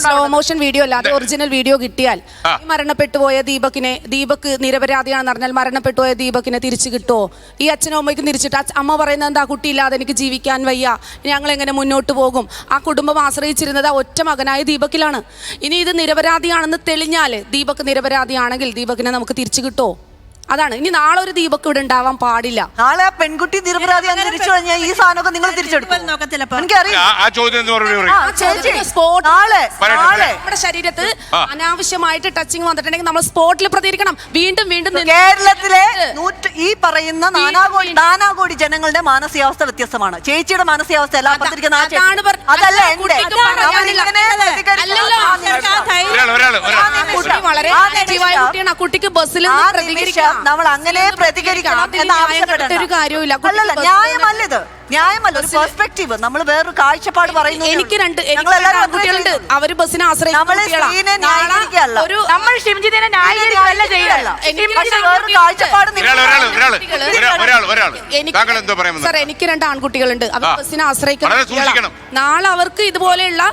Slow motion video അല്ല, അത് original video കിട്ടിയാൽ ഈ മരണപ്പെട്ടു പോയ ദീപക് നിരപരാധിയാണെന്ന് പറഞ്ഞാൽ മരണപ്പെട്ടു പോയ ദീപകിനെ തിരിച്ചു കിട്ടുമോ? ഈ അച്ഛനും അമ്മയ്ക്കും തിരിച്ചിട്ട് അമ്മ പറയുന്നത് എന്താ, കുട്ടിയില്ലാതെ എനിക്ക് ജീവിക്കാൻ വയ്യ, ഞങ്ങൾ എങ്ങനെ മുന്നോട്ട് പോകും? ആ കുടുംബം ആശ്രയിച്ചിരുന്നത് ആ ഒറ്റ മകനായ ദീപകിലാണ്. ഇനി ഇത് നിരപരാധിയാണെന്ന് തെളിഞ്ഞാൽ, ദീപക് നിരപരാധിയാണെങ്കിൽ ദീപകിനെ നമുക്ക് തിരിച്ചു കിട്ടുമോ? അതാണ്. ഇനി നാളെ ഒരു ദീപക് ഇവിടെ ഉണ്ടാവാൻ പാടില്ല. നാളെ ആ പെൺകുട്ടി നിരപരാധിയാണെന്ന് തിരിച്ചു കഴിഞ്ഞാൽ ഈ സാധനമൊക്കെ നിങ്ങൾ തിരിച്ചെടുക്കും. നമ്മുടെ ശരീരത്ത് അനാവശ്യമായിട്ട് ടച്ചിങ് വന്നിട്ടുണ്ടെങ്കിൽ നമ്മൾ സ്പോട്ടിൽ പ്രതികരിക്കണം. വീണ്ടും വീണ്ടും കേരളത്തിലെ ഈ പറയുന്ന നാനാകോടി ജനങ്ങളുടെ മാനസികാവസ്ഥ വ്യത്യസ്തമാണ്. ചേച്ചിയുടെ മാനസികാവസ്ഥ എല്ലാം അതല്ല വളരെ കുട്ടിക്ക് ബസ്സിൽ നമ്മൾ അങ്ങനെ പ്രതികരിക്കണം എന്ന് ആവശ്യപ്പെട്ട ഒരു കാര്യമില്ല. ന്യായമല്ലത്, ന്യായമല്ല. ഒരു പെർസ്പെക്റ്റീവ്, നമ്മൾ വേറൊരു കാഴ്ചപ്പാട് പറയുന്നു. എനിക്ക് രണ്ട് കുട്ടികളുണ്ട്, അവര് ബസ്സിനെ ആശ്രയിക്കും. എനിക്ക് രണ്ട് ആൺകുട്ടികളുണ്ട്, അവർ ബസ്സിനെ ആശ്രയിക്കണം. നാളെ അവർക്ക് ഇതുപോലെയുള്ള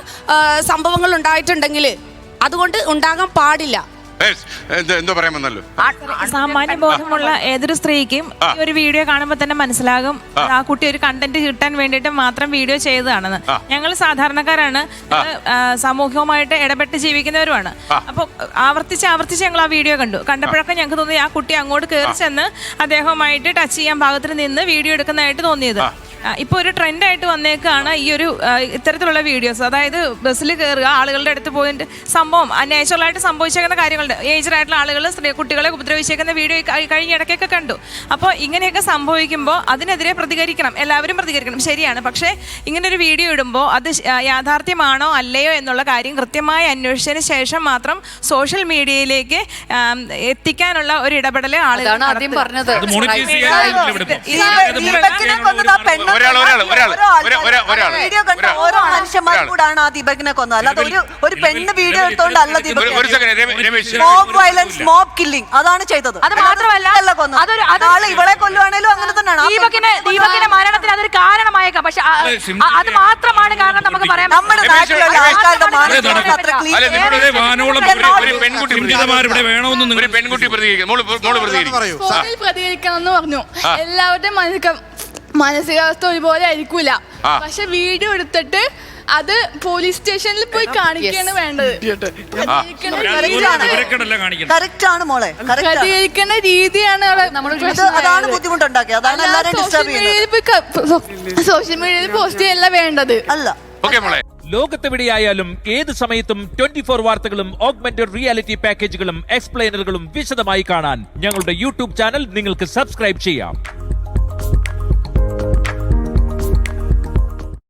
സംഭവങ്ങൾ ഉണ്ടായിട്ടുണ്ടെങ്കിൽ അതുകൊണ്ട് ഉണ്ടാകാൻ പാടില്ല. സാമാന്യ ബോധമുള്ള ഏതൊരു സ്ത്രീക്കും ഈ ഒരു വീഡിയോ കാണുമ്പോൾ തന്നെ മനസ്സിലാകും ആ കുട്ടി ഒരു കണ്ടന്റ് കിട്ടാൻ വേണ്ടിയിട്ട് മാത്രം വീഡിയോ ചെയ്തതാണെന്ന്. ഞങ്ങൾ സാധാരണക്കാരാണ്, സമൂഹവുമായിട്ട് ഇടപെട്ട് ജീവിക്കുന്നവരുമാണ്. അപ്പൊ ആവർത്തിച്ച് ഞങ്ങൾ ആ വീഡിയോ കണ്ടപ്പോഴൊക്കെ ഞങ്ങൾക്ക് തോന്നി ആ കുട്ടി അങ്ങോട്ട് കയറി ചെന്ന് അദ്ദേഹവുമായിട്ട് ടച്ച് ചെയ്യാൻ പാകത്തിന് നിന്ന് വീഡിയോ എടുക്കുന്നതായിട്ട് തോന്നിയത്. ഇപ്പൊ ഒരു ട്രെൻഡായിട്ട് വന്നേക്കാണ് ഈ ഒരു ഇത്തരത്തിലുള്ള വീഡിയോസ്. അതായത് ബസ്സിൽ കയറുക, ആളുകളുടെ അടുത്ത് പോയിട്ട് സംഭവം നാച്ചുറലായിട്ട് സംഭവിച്ചേക്കുന്ന കാര്യങ്ങളുണ്ട്. ഏജ്ഡ് ആയിട്ടുള്ള ആളുകൾ കുട്ടികളെ ഉപദ്രവിച്ചേക്കുന്ന വീഡിയോ കഴിഞ്ഞ ഇടയ്ക്കൊക്കെ കണ്ടു. അപ്പോൾ ഇങ്ങനെയൊക്കെ സംഭവിക്കുമ്പോൾ അതിനെതിരെ പ്രതികരിക്കണം, എല്ലാവരും പ്രതികരിക്കണം, ശരിയാണ്. പക്ഷേ ഇങ്ങനൊരു വീഡിയോ ഇടുമ്പോൾ അത് യാഥാർത്ഥ്യമാണോ അല്ലയോ എന്നുള്ള കാര്യം കൃത്യമായി അന്വേഷിച്ചതിന് ശേഷം മാത്രം സോഷ്യൽ മീഡിയയിലേക്ക് എത്തിക്കാനുള്ള ഒരു ഇടപെടൽ ആളുകൾ പറഞ്ഞത്. ഓരോ മനുഷ്യന്മാർ കൂടാണ് ആ ദീപകിനെ കൊന്നത്, അല്ലാതെ ഒരു പെണ്ണ് വീഡിയോ എടുത്തോണ്ടല്ല Deepak. Mob violence, mob killing അതാണ് ചെയ്തത്. അത് മാത്രമല്ല, ഇവളെ കൊല്ലുവാണേലും അങ്ങനെ തന്നെയാണ്. ദീപകിന്റെ മരണത്തിന് അതൊരു കാരണമായേക്കാം, പക്ഷെ അത് മാത്രമാണ് കാരണം നമുക്ക് പറയാം. നമ്മുടെ നാട്ടിലുള്ള ആൾക്കാരുടെ മാനസിക അത്ര പ്രതികരിക്കണം എന്ന് പറഞ്ഞു. എല്ലാവരുടെയും മാനസികാവസ്ഥ ഒരുപോലെ ആയിരിക്കൂല. പക്ഷെ വീഡിയോ എടുത്തിട്ട് അത് പോലീസ് സ്റ്റേഷനിൽ പോയി കാണിക്കാണ് വേണ്ടത്. പ്രതികരിക്കേണ്ട രീതിയാണ് അതാണ് ബുദ്ധിമുട്ടുണ്ടാക്കിയത്. അതാണ് സോഷ്യൽ മീഡിയയിൽ പോസ്റ്റ് ചെയ്യല്ല വേണ്ടത്. അല്ല, ലോകത്തെവിടെയായാലും ഏത് സമയത്തും 24 വാർത്തകളും ഓഗ്മെന്റഡ് റിയാലിറ്റി പാക്കേജുകളും എക്സ്പ്ലെയിനറുകളും വിശദമായി കാണാൻ ഞങ്ങളുടെ യൂട്യൂബ് ചാനൽ നിങ്ങൾക്ക് സബ്സ്ക്രൈബ് ചെയ്യാം.